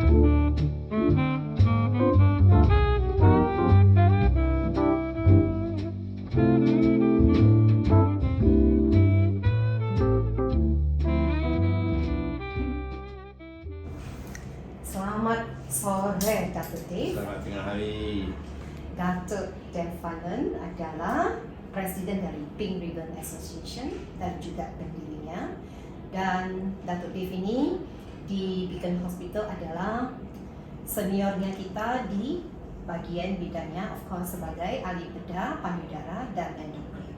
Selamat sore, Datuk Dave. Selamat tengah hari. Datuk Dave Fallon adalah Presiden dari Pink Ribbon Association dan juga pendirinya. Dan Datuk Dave ini di Beacon Hospital adalah seniornya kita di bagian bidangnya, of course, sebagai ahli bedah, payudara, dan endokrin.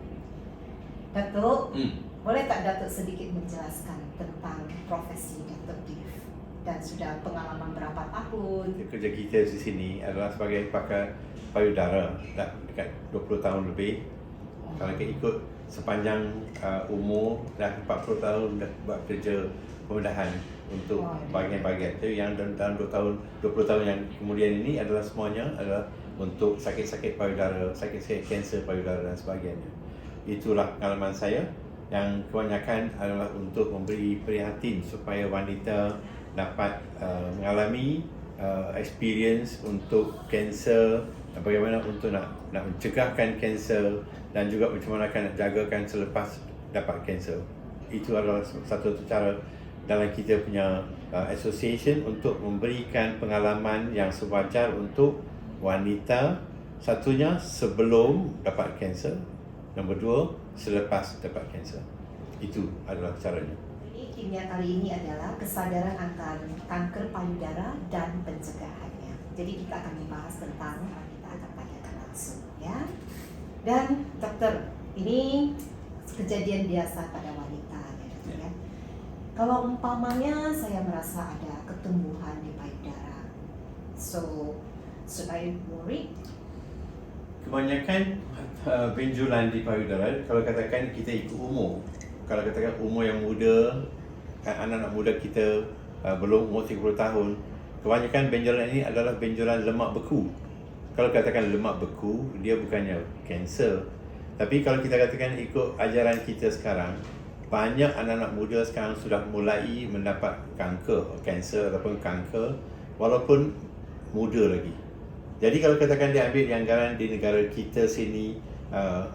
Datuk, boleh tak Datuk sedikit menjelaskan tentang profesi Datuk Dave? Dan sudah pengalaman berapa tahun? Kerja kita di sini adalah sebagai pakar payudara dah dekat 20 tahun lebih. Kalau kita ikut sepanjang umur dah 40 tahun dah buat kerja pembedahan untuk bahagian-bahagian itu yang dalam 20 tahun yang kemudian ini adalah semuanya adalah untuk sakit-sakit payudara, sakit-sakit kanser payudara dan sebagainya. Itulah pengalaman saya yang kebanyakan adalah untuk memberi prihatin supaya wanita dapat mengalami experience untuk kanser, bagaimana untuk nak mencegahkan kanser dan juga macam mana nak jagakan selepas dapat kanser. Itu adalah satu cara dalam kita punya association untuk memberikan pengalaman yang sewajar untuk wanita, satunya sebelum dapat kanser, nombor dua selepas dapat kanser. Itu adalah caranya. Kimia kali ini adalah kesadaran akan kanker payudara dan pencegahannya. Jadi kita akan membahas tentang, kita akan tanyakan langsung ya. Dan dokter, ini kejadian biasa pada wanita ya, dokter, ya. Kalau umpamanya saya merasa ada ketumbuhan di payudara, so should I worry? Kebanyakan benjolan di payudara, kalau katakan kita ikut umur, kalau katakan umur yang muda, anak-anak muda kita belum umur 30 tahun, kebanyakan benjolan ini adalah benjolan lemak beku. Kalau katakan lemak beku, dia bukannya kanser. Tapi kalau kita katakan ikut ajaran kita sekarang, banyak anak-anak muda sekarang sudah mulai mendapat kanser ataupun kanker walaupun muda lagi. Jadi kalau katakan dia ambil anggaran di negara kita sini,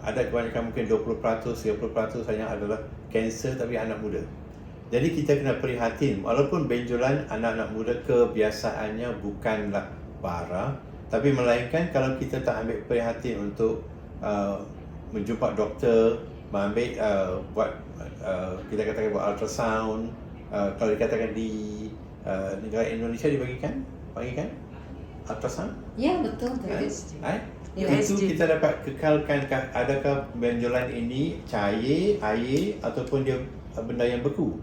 ada kebanyakan mungkin 20%, 30% saja adalah kanser tapi anak muda. Jadi kita kena prihatin, walaupun benjolan anak-anak muda kebiasaannya bukanlah parah, tapi melainkan kalau kita tak ambil prihatin untuk menjumpa doktor, buat kita katakan buat ultrasound, kalau dikatakan di negara Indonesia dibagikan ultrasound? Ya betul. Itu kita dapat kekalkan adakah benjolan ini cair, air ataupun dia benda yang beku.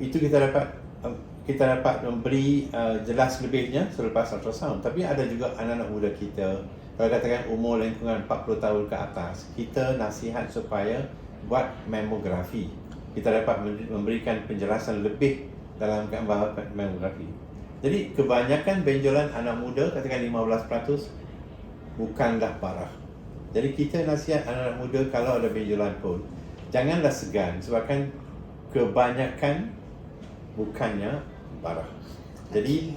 Itu kita dapat memberi jelas lebihnya selepas ultrasound. Tapi ada juga anak-anak muda kita, kalau katakan umur lingkungan 40 tahun ke atas, kita nasihat supaya buat mamografi. Kita dapat memberikan penjelasan lebih dalam gambar mamografi. Jadi kebanyakan benjolan anak muda, katakan 15%, bukanlah parah. Jadi kita nasihat anak-anak muda kalau ada benjolan pun, janganlah segan sebabkan kebanyakan bukannya parah. Jadi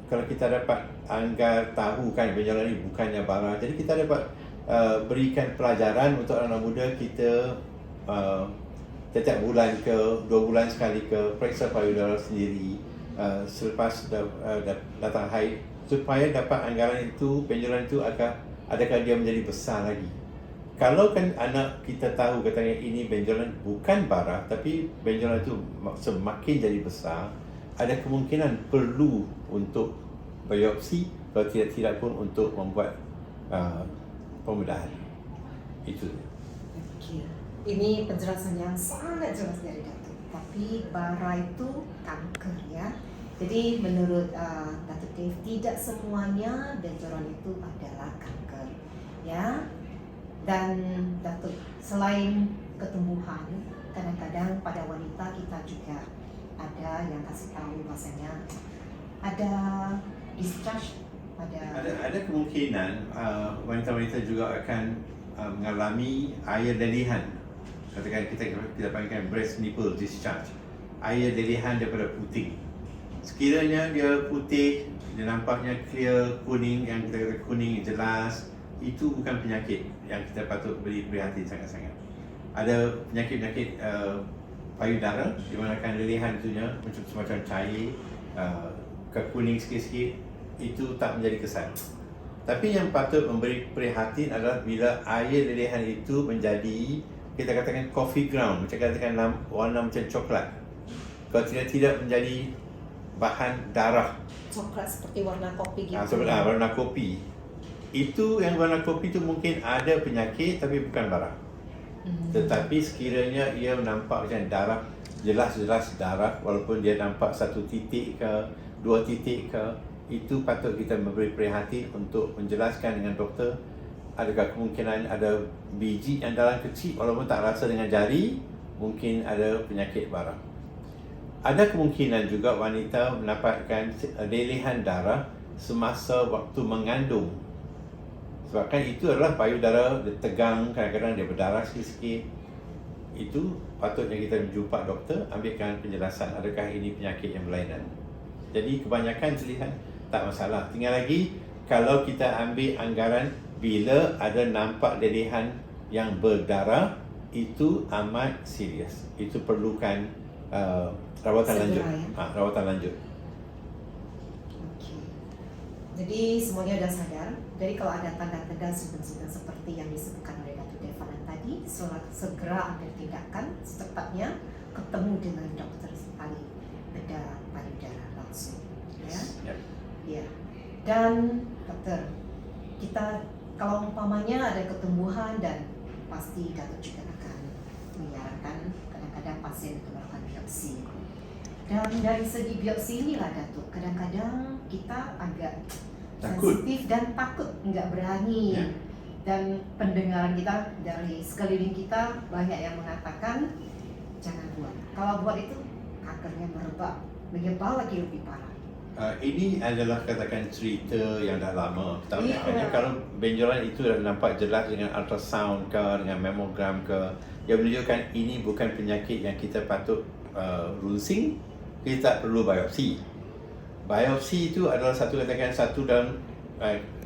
kalau kita dapat anggar tahu kan benjolan ini bukannya parah, jadi kita dapat berikan pelajaran untuk anak muda kita setiap bulan ke 2 bulan sekali ke periksa payudara sendiri selepas datang haid supaya dapat anggaran itu benjolan itu adakah dia menjadi besar lagi. Kalau kan anak kita tahu katanya ini benjolan bukan parah tapi benjolan itu semakin jadi besar, ada kemungkinan perlu untuk biopsi, kalau tidak pun untuk membuat pembedahan. Itu. Okey. Ini penjelasan yang sangat jelas dari Datuk. Tapi bara itu kanker ya. Jadi menurut Datuk Dave, tidak semuanya benjolan itu adalah kanker ya. Dan Datuk, selain ketumbuhan, kadang-kadang pada wanita kita juga ada yang kasih tahu bahasanya ada discharge ada kemungkinan wanita-wanita juga akan mengalami air lelehan. Katakan kita panggilkan breast nipple discharge, air lelehan daripada puting. Sekiranya dia putih, dia nampaknya clear, kuning, yang kita kata kuning jelas, itu bukan penyakit yang kita patut beri perhatian sangat-sangat. Ada penyakit-penyakit payudara di mana lelehan itunya macam semacam cair, kekuning sikit-sikit, itu tak menjadi kesan. Tapi yang patut memberi perhatian adalah bila air lelehan itu menjadi, kita katakan coffee ground, macam katakan warna macam coklat. Kalau tidak menjadi bahan darah, Coklat seperti warna kopi gitu. sebenarnya warna kopi. Itu yang warna kopi itu mungkin ada penyakit tapi bukan barang. Tetapi sekiranya ia nampak macam darah, jelas-jelas darah, walaupun dia nampak 1 titik ke 2 titik ke, itu patut kita memberi perhatian untuk menjelaskan dengan doktor adakah kemungkinan ada biji yang dalam kecil walaupun tak rasa dengan jari, mungkin ada penyakit barang. Ada kemungkinan juga wanita mendapatkan lelehan darah semasa waktu mengandung. Sebabkan itu adalah payudara dia tegang, kadang-kadang dia berdarah sikit-sikit. Itu patutnya kita jumpa doktor, ambilkan penjelasan adakah ini penyakit yang berlainan. Jadi kebanyakan terlihat tak masalah. Tinggal lagi kalau kita ambil anggaran bila ada nampak lelehan yang berdarah, itu amat serius. Itu perlukan rawatan Segera, lanjut. ya? Rawatan lanjut. Okey. Jadi semuanya dah sadar. Jadi kalau ada tanda-tanda simptom-simptom seperti yang disebutkan oleh Datuk Devanan tadi, segera ambil tindakan secepatnya, ketemu dengan doktor ahli bedah payudara langsung. Ya. Yep. Ya. Dan doktor, kita kalau umpamanya ada ketumbuhan dan pasti Datuk juga akan menyarankan kadang-kadang pasien itu melakukan biopsi. Dan dari segi biopsi inilah Datuk, kadang-kadang kita agak Takut. sensitif dan takut, enggak berani. Ya. Dan pendengaran kita dari sekeliling kita banyak yang mengatakan jangan buat. Kalau buat itu kankernya merebak, menyebar lagi lebih parah. Ini adalah katakan cerita yang dah lama. Iya. Hanya kalau benjolan itu dah nampak jelas dengan ultrasound ke, dengan mammogram ke, yang menunjukkan ini bukan penyakit yang kita patut runsing, kita tak perlu biopsi. Biopsi itu adalah satu dalam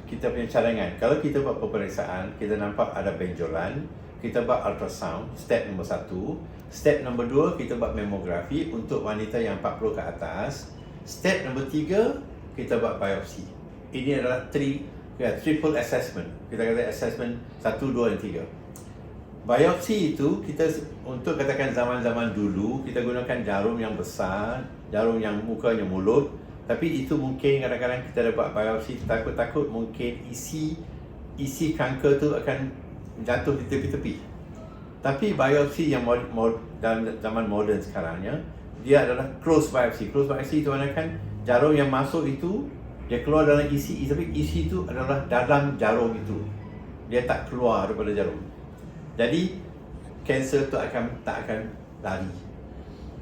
kita punya cadangan. Kalau kita buat pemeriksaan, kita nampak ada benjolan, kita buat ultrasound, step nombor 1. Step nombor 2, kita buat mammografi untuk wanita yang 40 ke atas. Step nombor 3, kita buat biopsi. Ini adalah triple assessment. Kita kata assessment 1, 2 dan 3. Biopsi itu kita untuk katakan zaman-zaman dulu kita gunakan jarum yang besar, jarum yang mukanya mulut. Tapi itu mungkin kadang-kadang kita dapat biopsi, takut-takut mungkin isi kanker tu akan jatuh di tepi-tepi. Tapi biopsi yang dalam zaman moden sekarangnya, dia adalah close biopsi. Close biopsi itu kan jarum yang masuk itu dia keluar dalam isi, tapi isi itu adalah dalam jarum itu. Dia tak keluar daripada jarum. Jadi kanser tu tak akan lari.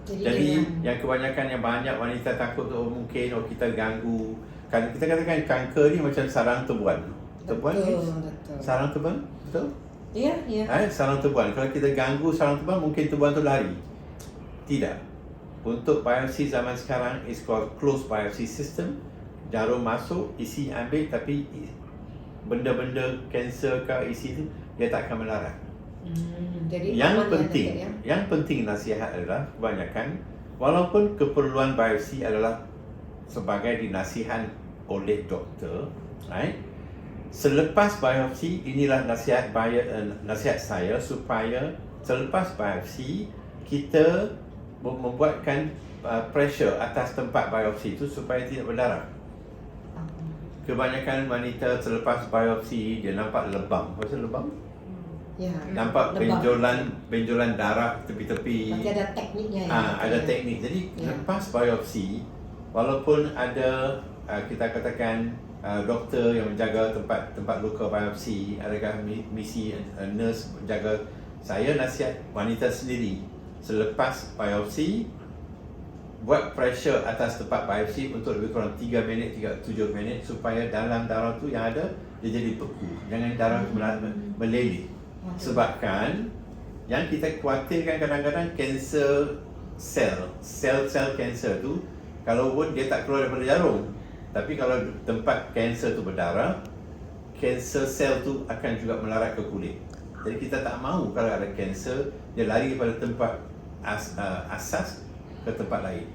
Jadi yang kebanyakan yang banyak wanita takut tu mungkin kita ganggu. Kan kita katakan kanker ni macam sarang tebuan. Tebuan ni Betul. sarang tebuan, betul? Ya, ya. Sarang tebuan. Kalau kita ganggu sarang tebuan, mungkin tebuan tu lari. Tidak. Untuk biopsi zaman sekarang is called closed biopsy system. Jarum masuk, isi ambil, tapi benda-benda kanser ke isi tu dia tak akan melarat. Jadi yang penting nasihat adalah kebanyakan walaupun keperluan biopsi adalah sebagai dinasihat oleh doktor, right? Selepas biopsi, inilah nasihat saya supaya selepas biopsi kita membuatkan pressure atas tempat biopsi itu supaya tidak berdarah. Kebanyakan wanita selepas biopsi dia nampak lebam. Apa lebam? Ya. Nampak benjolan darah tepi-tepi. Berarti ada tekniknya ya. Ada teknik. Jadi lepas biopsi, walaupun ada kita katakan doktor yang menjaga tempat luka biopsi, adakah misi nurse menjaga, saya nasihat wanita sendiri selepas biopsi buat pressure atas tempat biopsi untuk lebih kurang 3 minit, 7 minit supaya dalam darah tu yang ada dia jadi beku. Jangan darah tu meleleh. Sebabkan yang kita khawatirkan kadang-kadang kanser sel kanser tu Kalau pun dia tak keluar daripada jarum. Tapi kalau tempat kanser tu berdarah, kanser sel tu akan juga melarat ke kulit. Jadi kita tak mahu kalau ada kanser, dia lari daripada tempat asas ke tempat lain.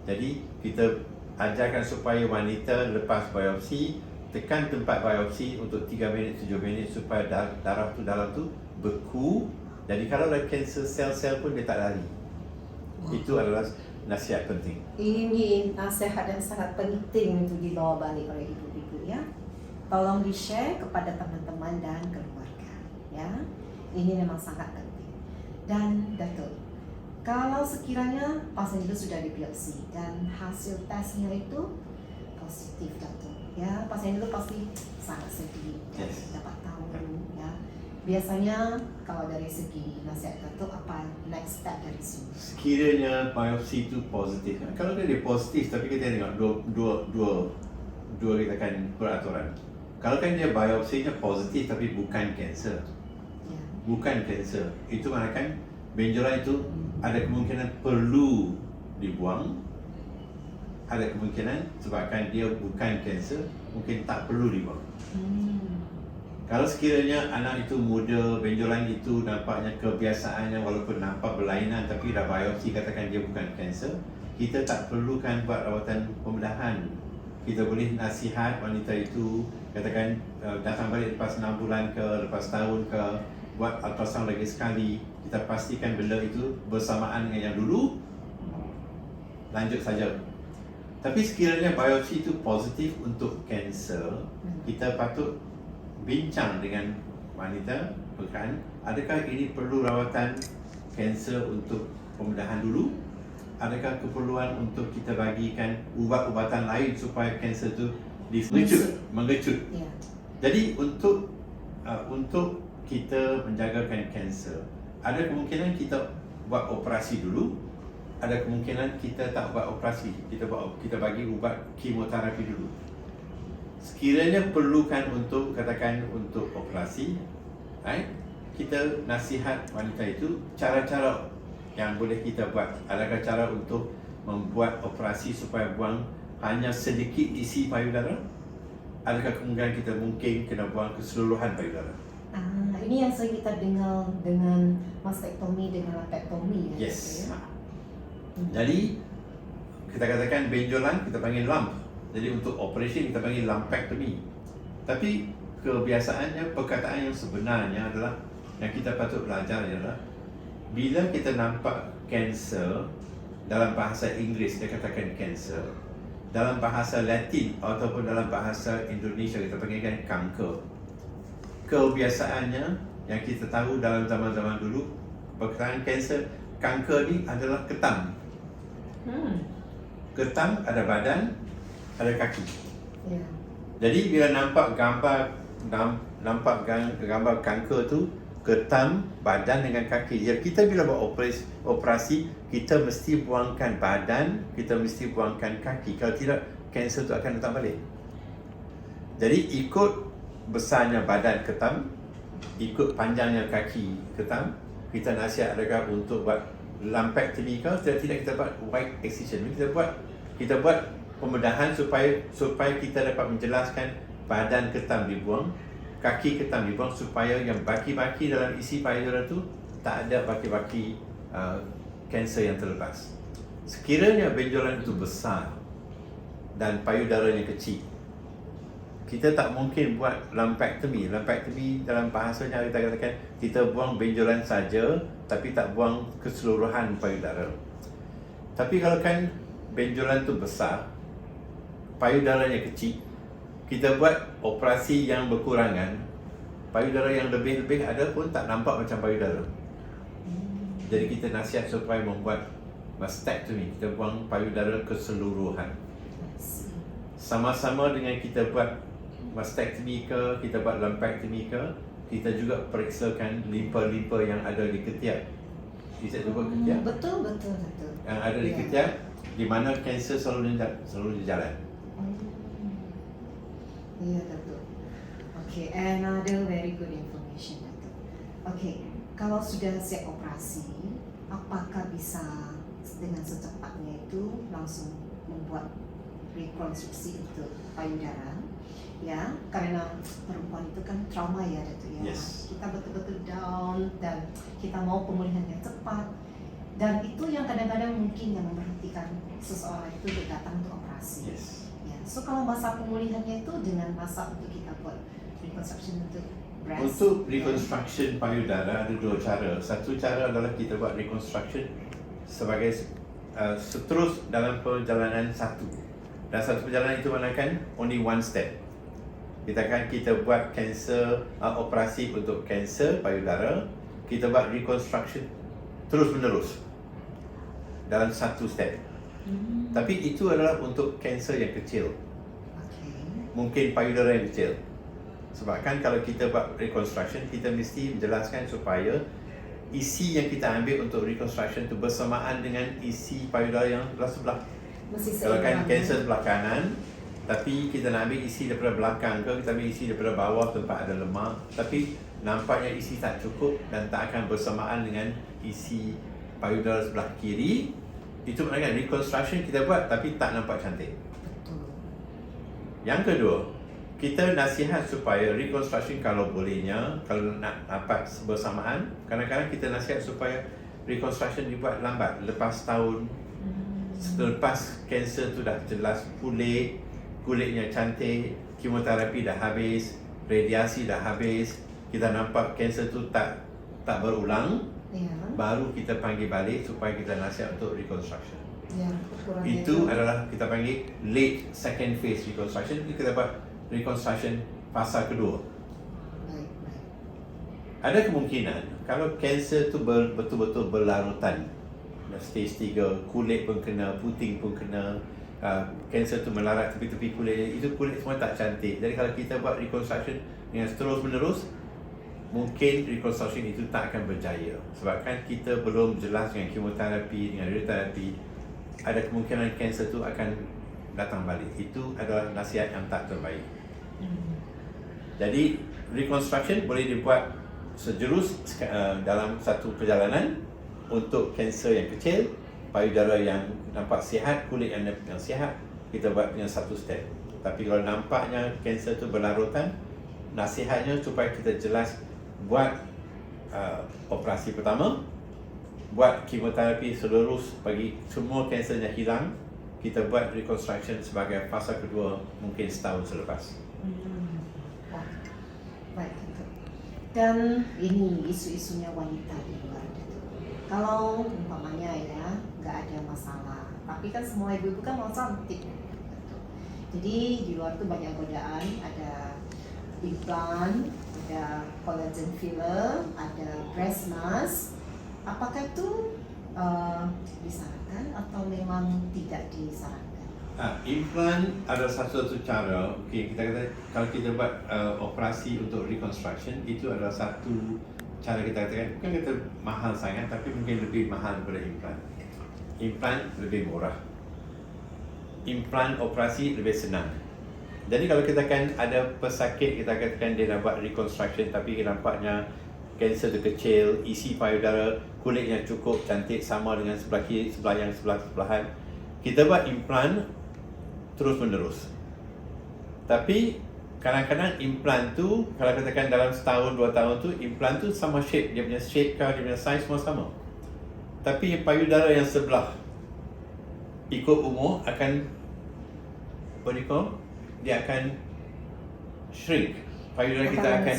Jadi kita ajarkan supaya wanita lepas biopsi, tekan tempat biopsi untuk 3 minit, 7 minit supaya darah tu dalam tu beku. Jadi kalau ada kanser sel-sel pun dia tak lari. Itu adalah nasihat penting. Ini nasihat yang sangat penting untuk dibawa balik oleh ibu-ibu ya. Tolong di-share kepada teman-teman dan keluarga ya. Ini memang sangat penting. Dan Datuk, kalau sekiranya pasien itu sudah dibiopsi dan hasil tesnya itu positif Datuk, ya pasien itu pasti sangat sedih Yes. dapat tahu ya. Biasanya kalau dari segi nasihat Datuk, apa next step dari sini? Sekiranya biopsi itu positif, kalau dia positif tapi kita tengok dua kita akan peraturan. Kalau kan dia biopsinya positif tapi bukan kanser, Ya. bukan kanser, itu maknanya benjolan itu ada kemungkinan perlu dibuang, ada kemungkinan sebabkan dia bukan kanser mungkin tak perlu dibuang. Kalau sekiranya anak itu muda, benjolan itu nampaknya kebiasaannya walaupun nampak berlainan tapi dah biopsi katakan dia bukan kanser, kita tak perlukan buat rawatan pembedahan. Kita boleh nasihat wanita itu, katakan datang balik lepas 6 bulan ke, lepas tahun ke, buat ultrasound lagi sekali. Kita pastikan benda itu bersamaan dengan yang dulu, lanjut saja. Tapi sekiranya biopsi itu positif untuk kanser, kita patut bincang dengan wanita, bukan, adakah ini perlu rawatan kanser untuk pembedahan dulu? Adakah keperluan untuk kita bagikan ubat-ubatan lain supaya kanser itu mengecut? Ya. Jadi untuk kita menjagakan kanser, ada kemungkinan kita buat operasi dulu, ada kemungkinan kita tak buat operasi, kita bagi ubat kemoterapi dulu. Sekiranya perlukan untuk katakan untuk operasi, kita nasihat wanita itu cara-cara yang boleh kita buat. Adakah cara untuk membuat operasi supaya buang hanya sedikit isi payudara? Adakah kemungkinan kita mungkin kena buang keseluruhan payudara? Ini yang sering kita dengar dengan mastektomi dengan lumpektomi. Yes. Jadi kita katakan benjolan kita panggil lump. Jadi untuk operasi kita panggil lumpectomy. Tapi kebiasaannya, perkataan yang sebenarnya adalah yang kita patut belajar adalah bila kita nampak kanser, dalam bahasa Inggeris dia katakan kanser, dalam bahasa Latin ataupun dalam bahasa Indonesia kita panggilkan kanker. Kebiasaannya yang kita tahu dalam zaman-zaman dulu, perkataan kanser, kanker ni adalah ketam. Ketam ada badan, ada kaki. Ya. Jadi bila nampak gambar kanker tu, ketam badan dengan kaki. Jadi kita bila buat operasi, kita mesti buangkan badan, kita mesti buangkan kaki. Kalau tidak, kanser tu akan datang balik. Jadi ikut besarnya badan ketam, ikut panjangnya kaki ketam, kita nasihat adakah untuk buat lumpectomy ke, tidak kita buat wide excision. Kita buat pembedahan supaya kita dapat menjelaskan badan ketam dibuang, kaki ketam dibuang supaya yang baki-baki dalam isi payudara tu tak ada baki-baki kanser yang terlepas. Sekiranya benjolan itu besar dan payudaranya kecil, kita tak mungkin buat lumpectomy. Lumpectomy dalam bahasanya kita katakan kita buang benjolan saja tapi tak buang keseluruhan payudara. Tapi kalau kan benjolan tu besar, payudaranya kecil, kita buat operasi yang berkurangan, payudara yang lebih-lebih ada pun tak nampak macam payudara. Jadi kita nasihat supaya membuat mastectomy, kita buang payudara keseluruhan. Sama-sama dengan kita buat mastectomy ke, kita buat lumpectomy ke, kita juga periksakan limpa-limpa yang ada di ketiak. Kita buat ketiak. Betul. Yang ada di ketiak, di mana kanser selalu jalan. Ya, Datuk. Okay, another very good information, Datuk. Okay, kalau sudah siap operasi, apakah bisa dengan secepatnya itu langsung membuat rekonstruksi untuk payudara, ya, karena perempuan itu kan trauma ya Datuk ya. Yes. Kita betul-betul down dan kita mau pemulihan yang cepat, dan itu yang kadang-kadang mungkin yang memberhentikan seseorang itu untuk datang untuk operasi. Yes. Ya, so kalau masa pemulihannya itu dengan masa untuk kita buat reconstruction untuk breast. Untuk reconstruction payudara ada dua cara. Satu cara adalah kita buat reconstruction sebagai seterus dalam perjalanan satu. Dan satu perjalanan itu manakan only one step. Kita buat operasi untuk kanser payudara, kita buat reconstruction terus menerus dalam satu step. Tapi itu adalah untuk kanser yang kecil. Okay. Mungkin payudara yang kecil. Sebab kan kalau kita buat reconstruction, kita mesti menjelaskan supaya isi yang kita ambil untuk reconstruction itu bersamaan dengan isi payudara yang sebelah. Kalau kan kanser sebelah kanan, tapi kita nak ambil isi daripada belakang ke, kita ambil isi daripada bawah tempat ada lemak, tapi nampaknya isi tak cukup dan tak akan bersamaan dengan isi payudara sebelah kiri, itu maknanya reconstruction kita buat tapi tak nampak cantik. Betul. Yang kedua, kita nasihat supaya reconstruction kalau bolehnya, kalau nak dapat bersamaan, kadang-kadang kita nasihat supaya reconstruction dibuat lambat, lepas tahun. Selepas kanser tu dah jelas pulih, kulitnya cantik, kemoterapi dah habis, radiasi dah habis, kita nampak kanser tu tak berulang, Ya. baru kita panggil balik supaya kita nasihat untuk reconstruction. Ya, Itu adalah kita panggil late second phase reconstruction. Itu kita buat reconstruction fasa kedua. Baik. Ada kemungkinan kalau kanser tu betul-betul berlarutan, stage 3, kulit pun kena, puting pun kena, kanser tu melarat tepi-tepi kulit, itu kulit semua tak cantik. Jadi kalau kita buat reconstruction dengan terus menerus, mungkin reconstruction itu tak akan berjaya. Sebab kan kita belum jelas dengan kemoterapi, dengan radioterapi, ada kemungkinan kanser tu akan datang balik. Itu adalah nasihat yang tak terbaik. Jadi reconstruction boleh dibuat sejurus dalam satu perjalanan untuk kanser yang kecil, payudara yang nampak sihat, kulit yang sihat, kita buat dengan satu step. Tapi kalau nampaknya kanser tu berlarutan, nasihatnya supaya kita jelas buat operasi pertama, buat kemoterapi seluruh bagi semua kansernya hilang, kita buat reconstruction sebagai fasa kedua mungkin setahun selepas. Baik. Dan ini isu-isunya wanita di luar. Kalau umpamanya ya nggak ada masalah, tapi kan semua ibu-ibu kan mau cantik. Jadi di luar tuh banyak godaan, ada implant, ada collagen filler, ada breast mask. Apakah itu disarankan atau memang tidak disarankan? Implant adalah satu cara. Kita kata kalau kita buat operasi untuk reconstruction, itu adalah satu cara kita katakan, bukan kata mahal sangat, tapi mungkin lebih mahal daripada implant. Implant lebih murah. Implant operasi lebih senang. Jadi kalau kita kan ada pesakit, kita katakan dia nak buat reconstruction tapi nampaknya kanser tu kecil, isi payudara, kulitnya cukup cantik sama dengan sebelah kiri, sebelahan. Kita buat implant terus menerus. Tapi kadang-kadang implant tu, kalau katakan dalam setahun, 2 tahun tu, implant tu sama shape, dia punya shape dia punya size semua sama. Tapi payudara yang sebelah, ikut umur akan, dia akan shrink. Payudara kita akan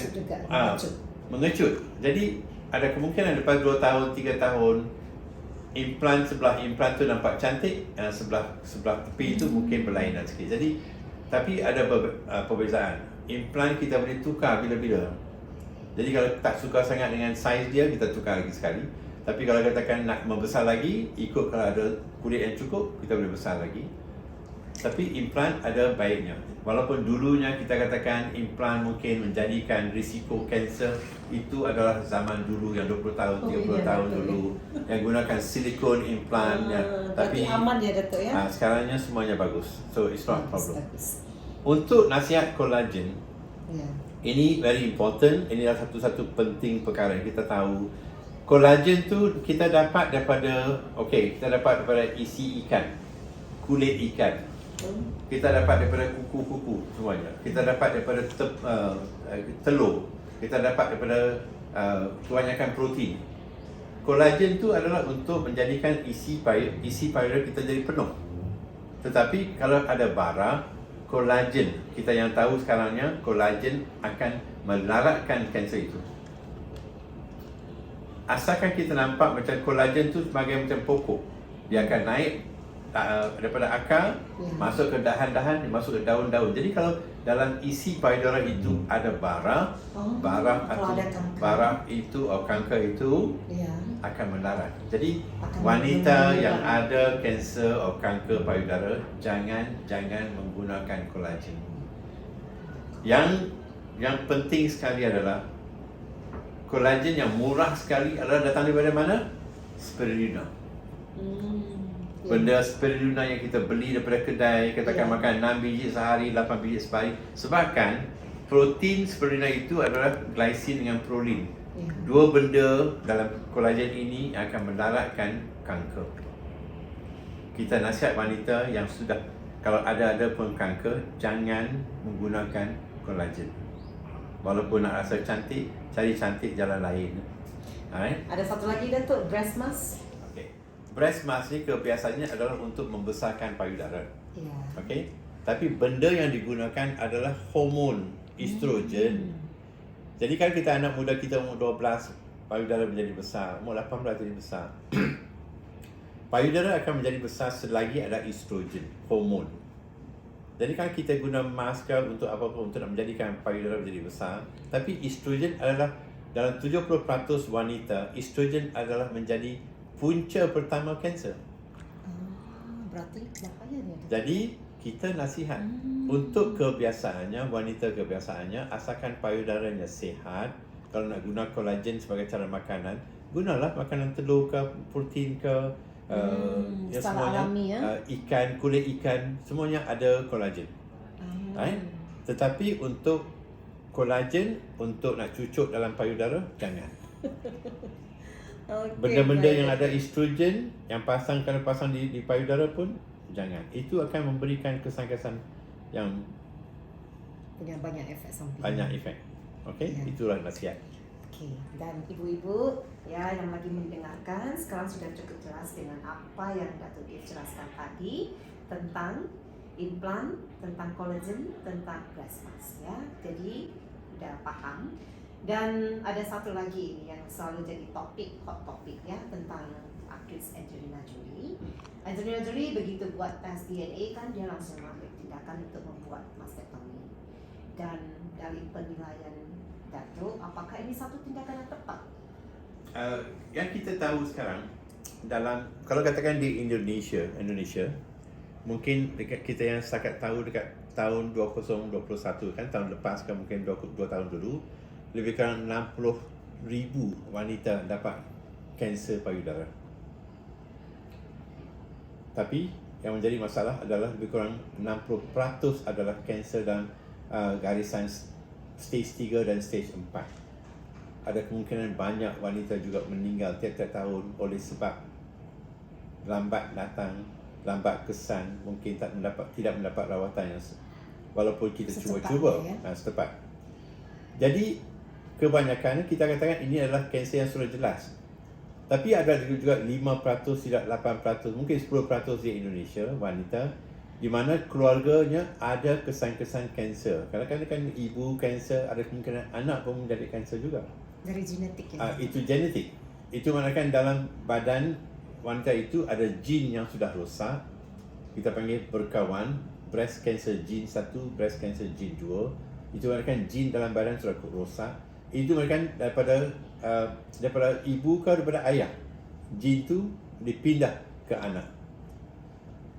mengecut. Jadi ada kemungkinan lepas 2 tahun, 3 tahun, implant tu nampak cantik, sebelah tepi itu mungkin berlainan sikit. Jadi tapi ada perbezaan. Implant kita boleh tukar bila-bila. Jadi kalau tak suka sangat dengan saiz dia, kita tukar lagi sekali. Tapi kalau katakan nak membesar lagi, ikut kalau ada kulit yang cukup, kita boleh besar lagi. Tapi implant ada baiknya. Walaupun dulunya kita katakan implant mungkin menjadikan risiko kanser, itu adalah zaman dulu yang 20 tahun, 30 tahun dulu yang gunakan silikon implant. Tapi aman ya Datuk ya? Sekarangnya semuanya bagus. So it's not a problem. Untuk nasihat kolagen, ini very important. Ini adalah satu-satu penting perkara yang kita tahu. Kolagen tu kita dapat daripada isi ikan. kulit ikan. Kita dapat daripada kuku-kuku semuanya. Kita dapat daripada telur. Kita dapat daripada kebanyakan protein. Kolagen tu adalah untuk menjadikan isi payudara kita jadi penuh. Tetapi kalau ada bara, kolagen, kita yang tahu sekarangnya, kolagen akan melaratkan kanser itu. Asalkan kita nampak macam kolagen tu sebagai macam pokok, dia akan naik daripada akar, masuk ke dahan-dahan, masuk ke daun-daun. Jadi kalau dalam isi payudara itu ada bara, bara itu atau kanker itu akan melarat. Jadi wanita yang ada kanser atau kanker payudara, jangan menggunakan kolagen. Yang penting sekali adalah kolagen yang murah sekali adalah datang daripada mana? Spirulina. Benda spirulina yang kita beli daripada kedai, katakan makan 6 biji sehari, 8 biji sehari. Sebabkan protein spirulina itu adalah glycine dengan proline. Dua benda dalam kolagen ini akan melaratkan kanker. Kita nasihat wanita yang sudah, kalau ada pun kanker, jangan menggunakan kolagen. Walaupun nak rasa cantik, cari cantik jalan lain. Alright? Ada satu lagi Datuk, breast mask. Breast mask ni kebiasaannya adalah untuk membesarkan payudara. Okey. Tapi benda yang digunakan adalah hormon estrogen. Jadi kalau kita anak muda kita umur 12, payudara menjadi besar, umur 18 jadi besar. Payudara akan menjadi besar selagi ada estrogen, hormon. Jadi kalau kita guna masker untuk apa-apa untuk nak menjadikan payudara menjadi besar, tapi estrogen adalah dalam 70% wanita, estrogen adalah menjadi punca pertama kanser. Berarti bahaya dia. Jadi kita nasihat untuk kebiasaannya, wanita kebiasaannya, asalkan payudaranya sihat, kalau nak guna kolagen sebagai cara makanan, gunalah makanan telur ke, protein ke, semuanya, alami, ikan, kulit ikan, semuanya ada kolagen. Tetapi untuk kolagen untuk nak cucuk dalam payudara, jangan. Benda-benda yang ada estrogen yang kalau pasang di payudara pun jangan. Itu akan memberikan kesan-kesan yang punya banyak efek samping. Okey, itulah nasihat. Okey, dan ibu-ibu yang lagi mendengarkan, sekarang sudah cukup jelas dengan apa yang Datuk Dave jelaskan tadi tentang implan, tentang kolagen, tentang breast mask Jadi sudah paham. Dan ada satu lagi ini yang selalu jadi hot topik tentang aktris Angelina Jolie. Angelina Jolie begitu buat tes DNA kan dia langsung ambil tindakan untuk membuat mastektomi. Dan dari penilaian Datuk, apakah ini satu tindakan yang tepat? Yang kita tahu sekarang kalau katakan di Indonesia, mungkin dekat kita yang setakat tahu dekat tahun 2021 kan, tahun lepas kan, mungkin 2 tahun dulu, lebih kurang 60,000 wanita dapat kanser payudara. Tapi yang menjadi masalah adalah lebih kurang 60% adalah kanser dalam garisan stage 3 dan stage 4. Ada kemungkinan banyak wanita juga meninggal tiap-tiap tahun oleh sebab lambat datang, lambat kesan, mungkin tidak mendapat rawatan yang walaupun kita cuba-cuba setepat. Jadi kebanyakan kita katakan ini adalah kanser yang sudah jelas. Tapi ada juga 5%, tidak 8%, mungkin 10% di Indonesia wanita di mana keluarganya ada kesan-kesan kanser. Kadang-kadang kan ibu kanser, ada kemungkinan anak pun menjadi kanser juga. Dari genetik Itu genetik. Itu maknanya dalam badan wanita itu ada jin yang sudah rosak. Kita panggil berkawan, breast cancer gene 1, breast cancer gene 2. Itu maknanya jin dalam badan sudah rosak. Itu mereka daripada ibu ke daripada ayah. Jin tu dipindah ke anak.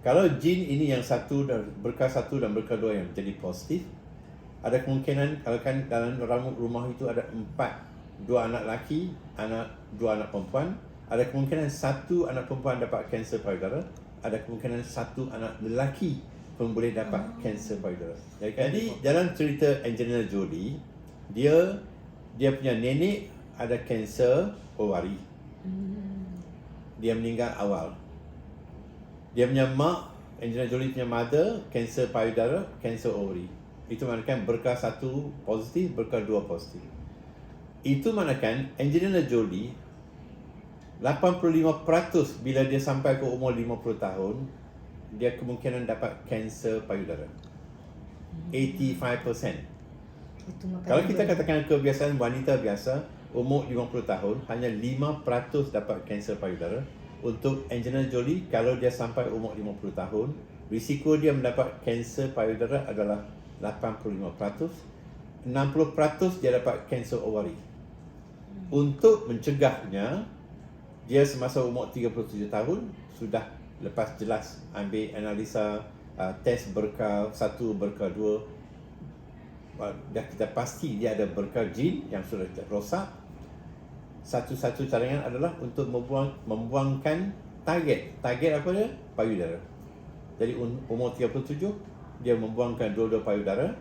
Kalau jin ini yang satu dan berkah 1 dan berkah 2 yang jadi positif, ada kemungkinan kalau kan dalam rumah itu ada 2 anak lelaki, 2 anak perempuan, ada kemungkinan 1 anak perempuan dapat kanser payudara, ada kemungkinan 1 anak lelaki pun boleh dapat kanser payudara. Jadi dalam cerita Angelina Jolie, dia punya nenek ada kanser ovari. Dia meninggal awal. Dia punya mak Angelina Jolie punya mother kanser payudara, kanser ovary. Itu manakan berkah 1 positif, berkah 2 positif. Itu manakan Angelina Jolie 85% bila dia sampai ke umur 50 tahun, dia kemungkinan dapat kanser payudara. 85%. Itu makanya Kalau kita katakan kebiasaan wanita biasa umur 50 tahun, hanya 5% dapat kanser payudara. Untuk Angelina Jolie, kalau dia sampai umur 50 tahun, risiko dia mendapat kanser payudara adalah 85%. 60% dia dapat kanser ovary. Untuk mencegahnya, dia semasa umur 37 tahun sudah lepas jelas ambil analisa test berkah 1, berkah 2. Dah kita pasti dia ada berkah jin yang sudah rosak. Satu-satu cadangan adalah untuk membuangkan target apa dia? Payudara. Jadi umur 37 dia membuangkan dua-dua payudara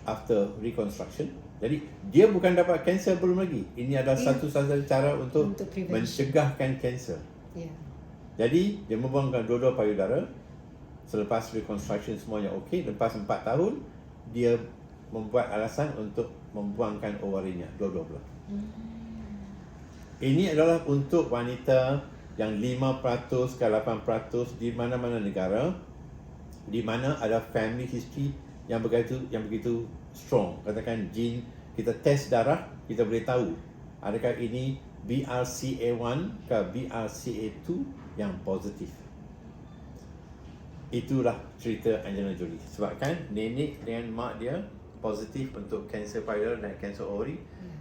after reconstruction. Jadi dia bukan dapat kanser belum lagi. Ini adalah satu-satu cara untuk mencegahkan kanser. Jadi dia membuangkan dua-dua payudara. Selepas reconstruction semuanya okey, lepas 4 tahun dia membuat alasan untuk membuangkan ovarinya dua-dua belah. Ini adalah untuk wanita yang 5% ke 8% di mana-mana negara di mana ada family history yang begitu strong. Katakan jin, kita test darah, kita boleh tahu adakah ini BRCA1 ke BRCA2 yang positif. Itulah cerita Angelina Jolie. Sebabkan nenek dengan mak dia positif untuk kanser payudara dan kanser ovary.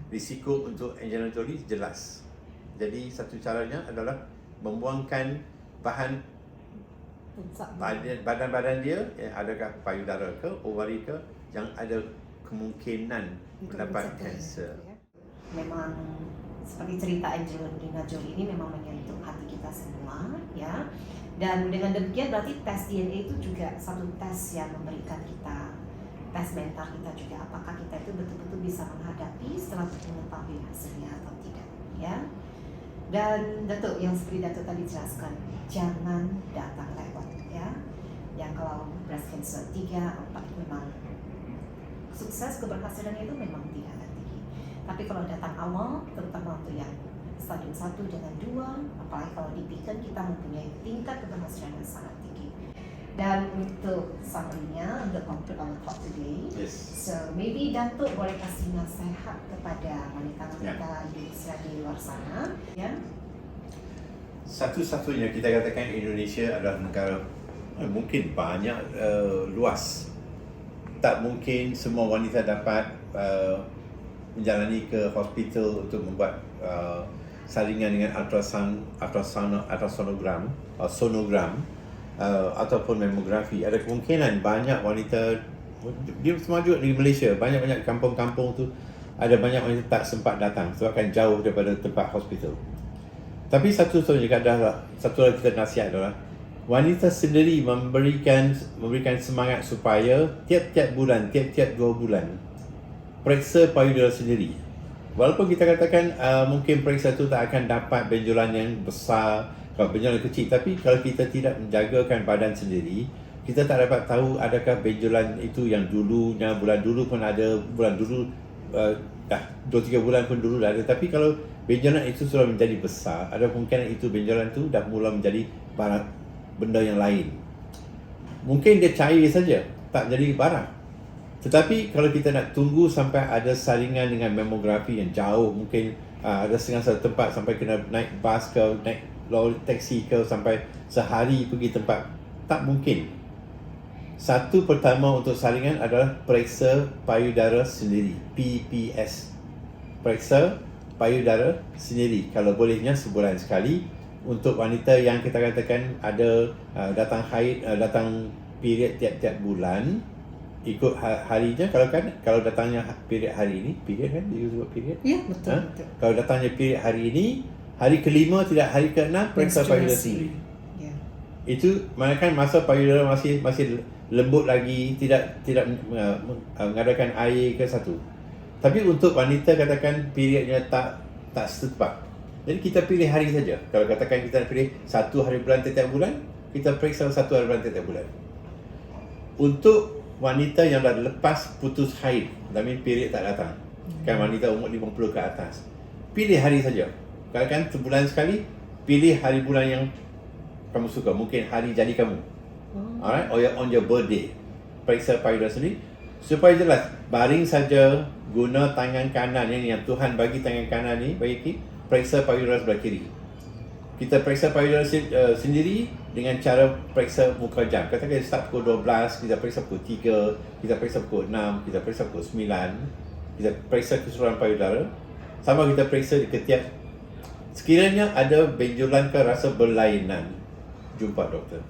Risiko untuk Angelina Jolie jelas. Jadi satu caranya adalah membuangkan badan-badan dia yang adakah payudara ke ovary ke yang ada kemungkinan mendapat kanser. Memang seperti cerita Angelina Jolie ini memang menyentuh hati kita semua, ya. Dan dengan demikian berarti tes DNA itu juga satu tes yang memberikan kita tes mental kita juga, apakah kita itu betul-betul bisa menghadapi setelah mengetahui hasilnya atau tidak, ya. Dan Datuk, yang seperti Datuk tadi jelaskan, jangan datang lewat, ya. Yang kalau breast cancer 3, 4 memang sukses, keberhasilannya itu memang tidak akan tinggi. Tapi kalau datang awal, terutama untuk yang stadium 1 dengan 2, apalagi kalau di Beacon, kita mempunyai tingkat keberhasilan yang sangat tinggi. Dan untuk summary-nya, untuk conclude our talk today, so maybe Datuk boleh kasih nasihat kepada wanita-wanita di luar sana, ya. Satu-satunya kita katakan Indonesia adalah negara mungkin banyak luas. Tak mungkin semua wanita dapat menjalani ke hospital untuk membuat saringan dengan sonogram ataupun mamografi. Ada kemungkinan banyak wanita dia termasuk di Malaysia, banyak-banyak kampung-kampung tu ada banyak wanita tak sempat datang sebabkan jauh daripada tempat hospital. Tapi satu lagi kita nasihat adalah wanita sendiri memberikan semangat supaya tiap-tiap bulan, tiap-tiap 2 bulan periksa payudara sendiri. Walaupun kita katakan mungkin periksa tu tak akan dapat benjolan yang besar, kalau benjolan kecil, tapi kalau kita tidak menjagakan badan sendiri, kita tak dapat tahu adakah benjolan itu yang dulunya, bulan dulu pun ada, bulan dulu dah 2-3 bulan pun dulu dah ada. Tapi kalau benjolan itu sudah menjadi besar, ada kemungkinan itu benjolan itu dah mula menjadi benda yang lain. Mungkin dia cair saja, tak jadi barang. Tetapi kalau kita nak tunggu sampai ada saringan dengan mamografi yang jauh, mungkin ada setengah tempat sampai kena naik bas ke, naik lori taksi ke, sampai sehari pergi tempat, tak mungkin. Satu pertama untuk saringan adalah periksa payudara sendiri, PPS. Periksa payudara sendiri, kalau bolehnya sebulan sekali. Untuk wanita yang kita katakan ada datang haid, datang period tiap-tiap bulan, ikut harinya. Kalau datangnya period hari ini, period kan dia sebut period? Ya, betul, betul. Kalau datangnya period hari ini, hari ke-5 tidak hari ke-6 periksa payudara sendiri. Itu manakan masa payudara masih lembut lagi, tidak mengadakan air ke satu. Tapi untuk wanita katakan periodnya tak setepat, jadi kita pilih hari saja. Kalau katakan kita pilih 1 hari bulan setiap bulan, kita periksa satu hari bulan tiap bulan. Untuk wanita yang dah lepas putus haid, that means period tak datang, kan wanita umur 50 ke atas, pilih hari saja. Kadang-kadang sebulan sekali, pilih hari bulan yang kamu suka, mungkin hari jadi kamu. Alright, or on your birthday. Periksa payudara sendiri supaya jelas. Baring saja, guna tangan kanan ni yang Tuhan bagi tangan kanan ni bagi kita, periksa payudara sebelah kiri. Kita periksa payudara sendiri dengan cara periksa muka jam. Katakan kita start pukul 12, kita periksa pukul 3, kita periksa pukul 6, kita periksa pukul 9, kita periksa keseluruhan payudara. Sama kita periksa di ketiak. Sekiranya ada benjolan ke rasa berlainan, jumpa doktor.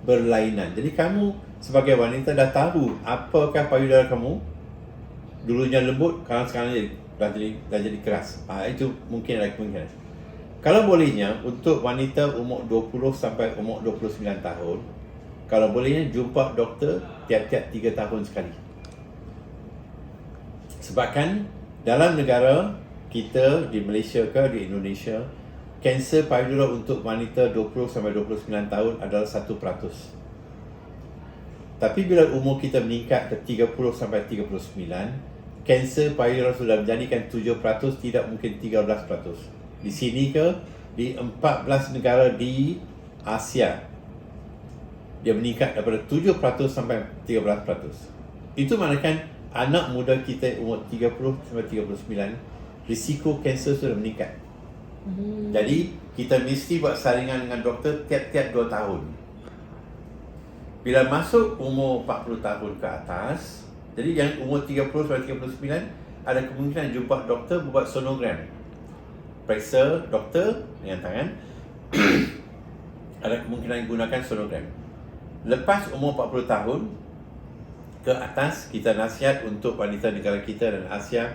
Berlainan. Jadi kamu sebagai wanita dah tahu apakah payudara kamu. Dulunya lembut, sekarang dah jadi keras. Itu mungkin ada kemungkinan. Kalau bolehnya untuk wanita umur 20 sampai umur 29 tahun, kalau bolehnya jumpa doktor tiap-tiap 3 tahun sekali. Sebabkan dalam negara kita di Malaysia ke di Indonesia, kanser payudara untuk wanita 20 sampai 29 tahun adalah 1%. Tapi bila umur kita meningkat ke 30 sampai 39, kanser payudara sudah menjadikan 7%, tidak mungkin 13%. Di sini ke di 14 negara di Asia, dia meningkat daripada 7% sampai 13%. Itu maknanya anak muda kita umur 30 sampai 39, risiko kanser sudah meningkat. Jadi kita mesti buat saringan dengan doktor tiap-tiap 2 tahun. Bila masuk umur 40 tahun ke atas, jadi yang umur 30 sampai 39 ada kemungkinan jumpa doktor buat sonogram. Periksa doktor dengan tangan. Ada kemungkinan gunakan sonogram. Lepas umur 40 tahun ke atas, kita nasihat untuk wanita negara kita dan Asia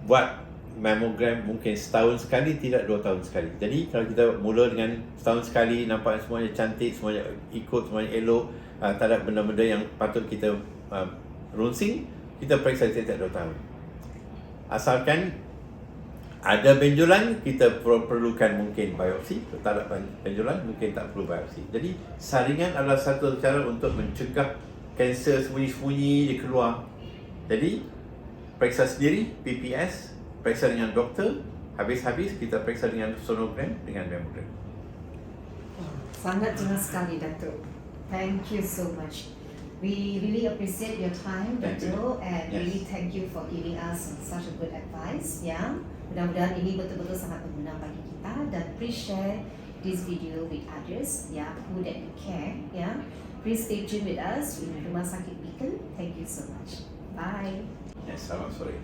buat mammogram mungkin setahun sekali, tidak 2 tahun sekali. Jadi kalau kita mula dengan setahun sekali, nampak semuanya cantik, semuanya ikut, semuanya elok, tak ada benda-benda yang patut kita runsing, kita periksa setiap 2 tahun. Asalkan ada benjolan, kita perlukan mungkin biopsi. Kalau tak ada benjolan, mungkin tak perlu biopsi. Jadi saringan adalah satu cara untuk mencegah kanser sembunyi-sembunyi dia keluar. Jadi periksa sendiri, PPS, periksa dengan doktor, habis-habis kita periksa dengan sonogram, dengan mammogram. Sangat jelas sekali, Datuk. Thank you so much. We really appreciate your time, Datuk, and really thank you for giving us such a good advice. Yeah, mudah-mudahan ini betul-betul sangat berguna bagi kita, dan please share this video with others, yeah, who that you care. Yeah, please stay tuned with us in Rumah Sakit Beacon. Thank you so much. Bye. Selamat sore.